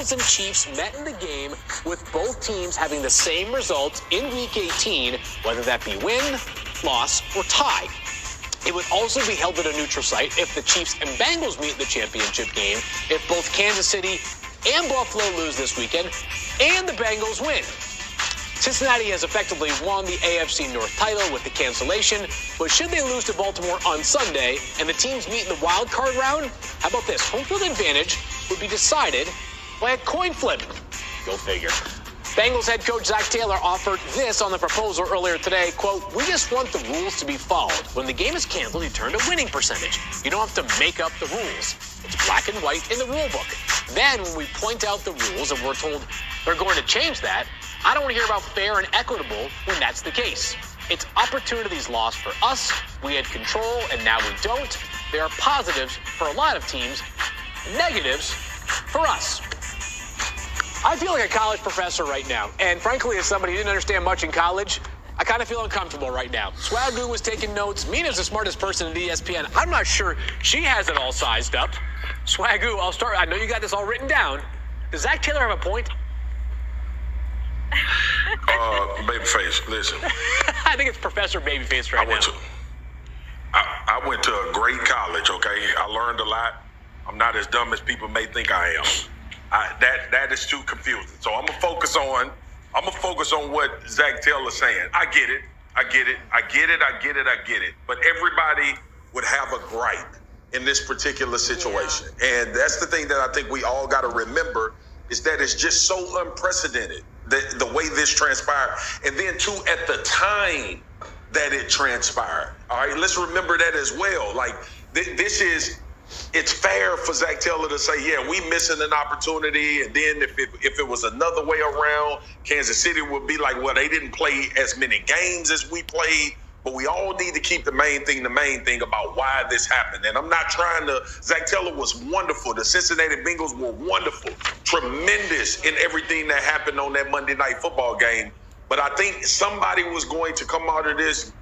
Bills and Chiefs met in the game with both teams having the same result in Week 18, whether that be win, loss, or tie. It would also be held at a neutral site if the Chiefs and Bengals meet in the championship game, if both Kansas City and Buffalo lose this weekend, and the Bengals win. Cincinnati has effectively won the AFC North title with the cancellation, but should they lose to Baltimore on Sunday and the teams meet in the wild card round, how about this? Home field advantage would be decided by a coin flip. Go figure. Bengals head coach Zach Taylor offered this on the proposal earlier today, quote, "We just want the rules to be followed. When the game is canceled, you turn to winning percentage. You don't have to make up the rules. It's black and white in the rule book. Then when we point out the rules and we're told they're going to change that, I don't want to hear about fair and equitable when that's the case. It's opportunities lost for us. We had control, and now we don't. There are positives for a lot of teams, negatives for us." I feel like a college professor right now, and frankly, as somebody who didn't understand much in college, I kind of feel uncomfortable right now. Swagoo was taking notes. Mina's the smartest person at ESPN. I'm not sure she has it all sized up. Swagoo, I'll start. I know you got this all written down. Does Zach Taylor have a point? Babyface, listen. I think it's Professor Babyface right now. I went to a great college, okay? I learned a lot. I'm not as dumb as people may think I am. That is too confusing. So I'm gonna focus on what Zach Taylor's saying. I get it. But everybody would have a gripe in this particular situation. Yeah. And that's the thing that I think we all got to remember is that it's just so unprecedented, the way this transpired. And then too, at the time that it transpired. All right, let's remember that as well. Like it's fair for Zach Taylor to say, yeah, we missing an opportunity. And then if it was another way around, Kansas City would be like, well, they didn't play as many games as we played. But we all need to keep the main thing about why this happened. And I'm not trying to, Zach Taylor was wonderful. The Cincinnati Bengals were wonderful, tremendous in everything that happened on that Monday Night Football game. But I think somebody was going to come out of this,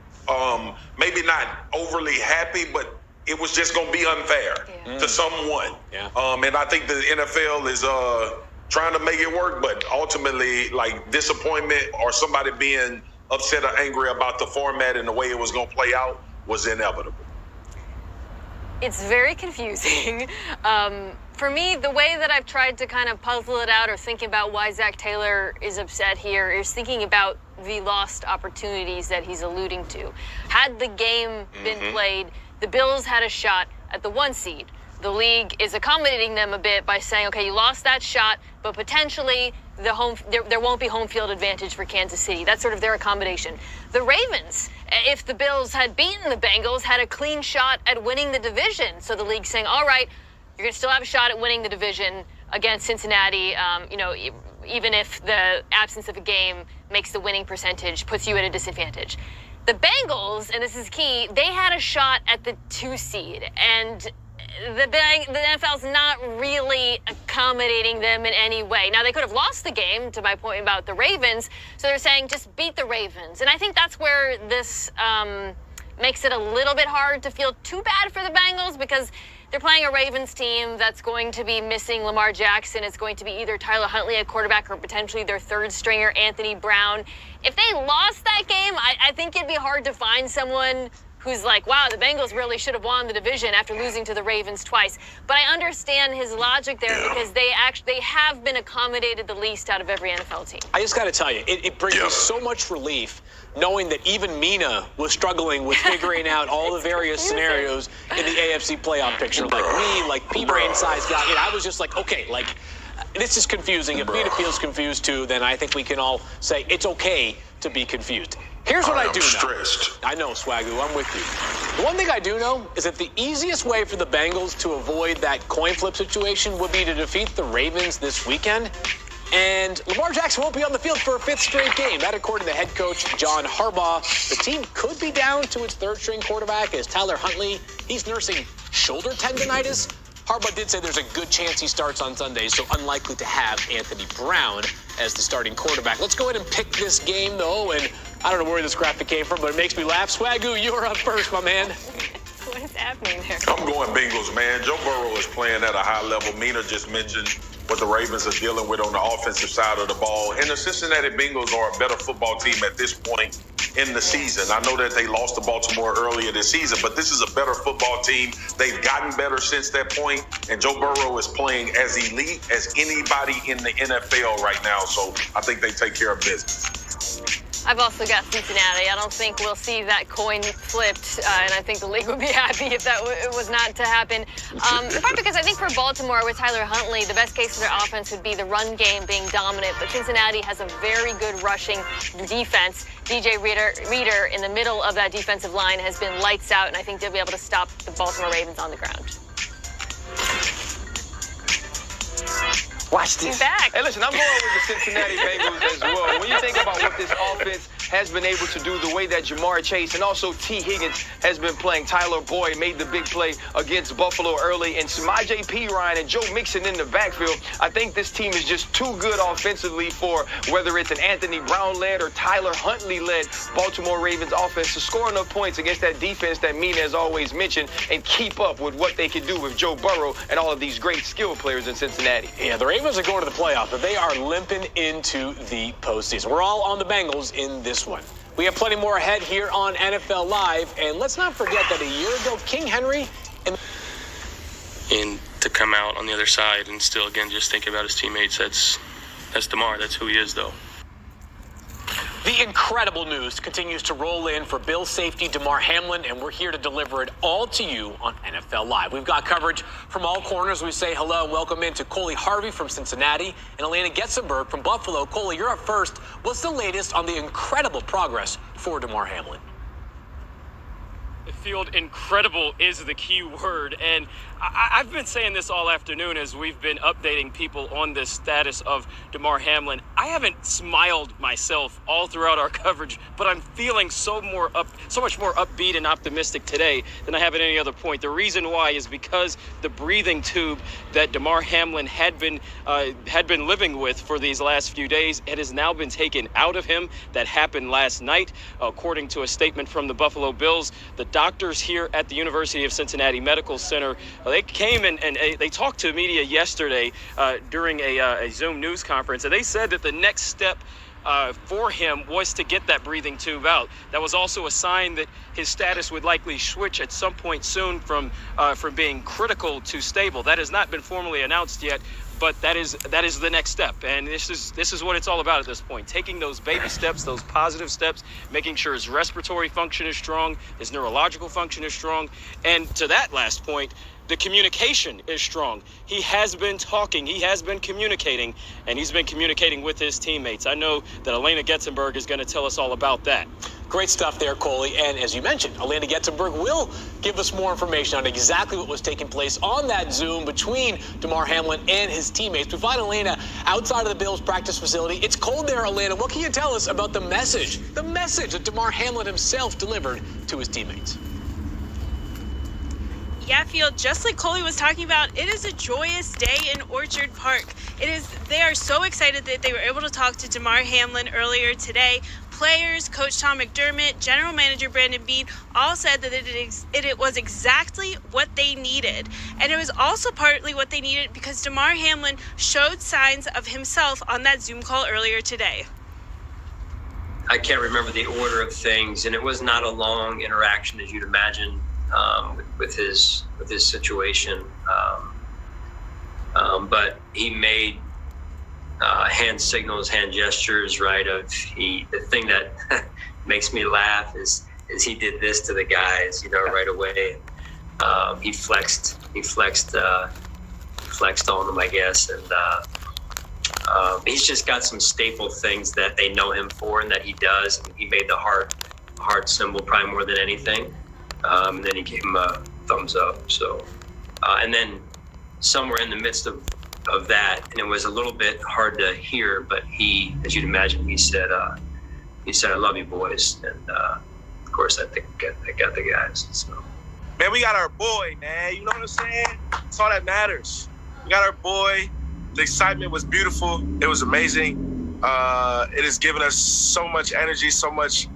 maybe not overly happy, but it was just going to be unfair to someone. Yeah. And I think the NFL is trying to make it work, but ultimately, like, disappointment or somebody being upset or angry about the format and the way it was going to play out was inevitable. It's very confusing. For me, the way that I've tried to kind of puzzle it out or think about why Zach Taylor is upset here is thinking about the lost opportunities that he's alluding to. Had the game been played, the Bills had a shot at the 1 seed. The league is accommodating them a bit by saying, okay, you lost that shot, but potentially there won't be home field advantage for Kansas City. That's sort of their accommodation. The Ravens, if the Bills had beaten the Bengals, had a clean shot at winning the division. So the league's saying, all right, you're going to still have a shot at winning the division against Cincinnati, even if the absence of a game makes the winning percentage, puts you at a disadvantage. The Bengals, and this is key, they had a shot at the 2 seed, and the NFL's not really accommodating them in any way. Now, they could have lost the game, to my point about the Ravens, so they're saying just beat the Ravens. And I think that's where this makes it a little bit hard to feel too bad for the Bengals, because they're playing a Ravens team that's going to be missing Lamar Jackson. It's going to be either Tyler Huntley at quarterback or potentially their third stringer, Anthony Brown. If they lost that game, I think it'd be hard to find someone who's like, wow, the Bengals really should have won the division after losing to the Ravens twice. But I understand his logic there because they have been accommodated the least out of every NFL team. I just got to tell you, it brings me so much relief knowing that even Mina was struggling with figuring out all the various scenarios in the AFC playoff picture. Like me, like P-brain size guy. I was just like, okay, like, this is confusing. If Mina feels confused too, then I think we can all say it's okay to be confused. Here's what I do know. I know, Swagoo, I'm with you. The one thing I do know is that the easiest way for the Bengals to avoid that coin flip situation would be to defeat the Ravens this weekend. And Lamar Jackson won't be on the field for a 5th straight game. That, according to head coach John Harbaugh. The team could be down to its 3rd-string quarterback as Tyler Huntley. He's nursing shoulder tendonitis. Harbaugh did say there's a good chance he starts on Sunday, so unlikely to have Anthony Brown as the starting quarterback. Let's go ahead and pick this game, though, and I don't know where this graphic came from, but it makes me laugh. Swagoo, you're up first, my man. What is happening there? I'm going Bengals, man. Joe Burrow is playing at a high level. Mina just mentioned what the Ravens are dealing with on the offensive side of the ball. And the Cincinnati Bengals are a better football team at this point in the season. I know that they lost to Baltimore earlier this season, but this is a better football team. They've gotten better since that point, and Joe Burrow is playing as elite as anybody in the NFL right now, so I think they take care of business. I've also got Cincinnati. I don't think we'll see that coin flipped, and I think the league would be happy if that was not to happen. In part because I think for Baltimore with Tyler Huntley, the best case for their offense would be the run game being dominant, but Cincinnati has a very good rushing defense. DJ Reader in the middle of that defensive line has been lights out, and I think they'll be able to stop the Baltimore Ravens on the ground. Watch this. He's back. Hey, listen, I'm going with the Cincinnati Bengals as well. When you think about what this offense has been able to do, the way that Jamar Chase and also T. Higgins has been playing, Tyler Boyd made the big play against Buffalo early, and Samaje Perine and Joe Mixon in the backfield. I think this team is just too good offensively for whether it's an Anthony Brown-led or Tyler Huntley-led Baltimore Ravens offense to score enough points against that defense that Mina has always mentioned and keep up with what they can do with Joe Burrow and all of these great skill players in Cincinnati. Yeah, the Ravens are going to the playoffs, but they are limping into the postseason. We're all on the Bengals in this one. We have plenty more ahead here on NFL Live, and let's not forget that a year ago, King Henry and to come out on the other side and still, again, just think about his teammates. That's DeMar. That's who he is, though. The incredible news continues to roll in for Bills safety Damar Hamlin, and we're here to deliver it all to you on NFL Live. We've got coverage from all corners. We say hello and welcome in to Coley Harvey from Cincinnati and Elena Getzenberg from Buffalo. Coley, you're up first. What's the latest on the incredible progress for Damar Hamlin? The field incredible is the key word, and I've been saying this all afternoon as we've been updating people on this status of Damar Hamlin. I haven't smiled myself all throughout our coverage, but I'm feeling so much more upbeat and optimistic today than I have at any other point. The reason why is because the breathing tube that Damar Hamlin had been living with for these last few days, it has now been taken out of him. That happened last night, according to a statement from the Buffalo Bills. The doctors here at the University of Cincinnati Medical Center, they came and they talked to media yesterday during a Zoom news conference, and they said that the next step for him was to get that breathing tube out. That was also a sign that his status would likely switch at some point soon from being critical to stable. That has not been formally announced yet, but that is the next step, and this is what it's all about at this point. Taking those baby steps, those positive steps, making sure his respiratory function is strong, his neurological function is strong, and to that last point, the communication is strong. He has been talking, he has been communicating, and he's been communicating with his teammates. I know that Elena Getzenberg is going to tell us all about that. Great stuff there, Coley. And as you mentioned, Elena Getzenberg will give us more information on exactly what was taking place on that Zoom between Damar Hamlin and his teammates. We find Elena outside of the Bills practice facility. It's cold there, Elena. What can you tell us about the message that Damar Hamlin himself delivered to his teammates? Yeah, Field, just like Coley was talking about, it is a joyous day in Orchard Park. They are so excited that they were able to talk to Damar Hamlin earlier today. Players, Coach Tom McDermott, General Manager Brandon Beane all said that it was exactly what they needed. And it was also partly what they needed because Damar Hamlin showed signs of himself on that Zoom call earlier today. I can't remember the order of things, and it was not a long interaction as you'd imagine with his situation. But he made hand signals, hand gestures, right? The thing that makes me laugh is he did this to the guys, right away. He flexed on them, I guess, and he's just got some staple things that they know him for and that he does. He made the heart symbol probably more than anything, and then he gave him a thumbs up. So, and then somewhere in the midst of that, and it was a little bit hard to hear, but he, as you'd imagine, he said, "I love you, boys," and of course, I think I got the guys. So, man, we got our boy, man. You know what I'm saying? That's all that matters. We got our boy. The excitement was beautiful. It was amazing. It has given us so much energy, so much,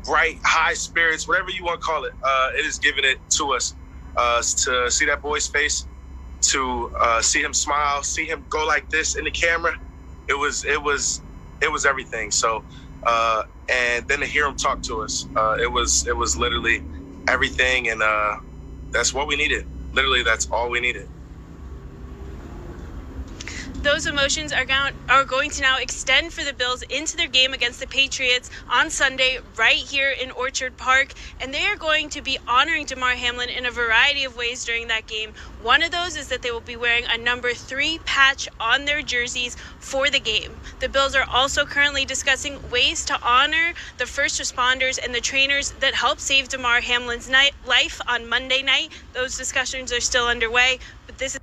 bright, high spirits, whatever you want to call it. It has given it to us to see that boy's face to see him smile, see him go like this in the camera, it was everything. So, and then to hear him talk to us, it was literally everything, and that's what we needed. Literally, that's all we needed. Those emotions are going to now extend for the Bills into their game against the Patriots on Sunday right here in Orchard Park, and they are going to be honoring Damar Hamlin in a variety of ways during that game. One of those is that they will be wearing a number 3 patch on their jerseys for the game. The Bills are also currently discussing ways to honor the first responders and the trainers that helped save Damar Hamlin's life on Monday night. Those discussions are still underway, but this is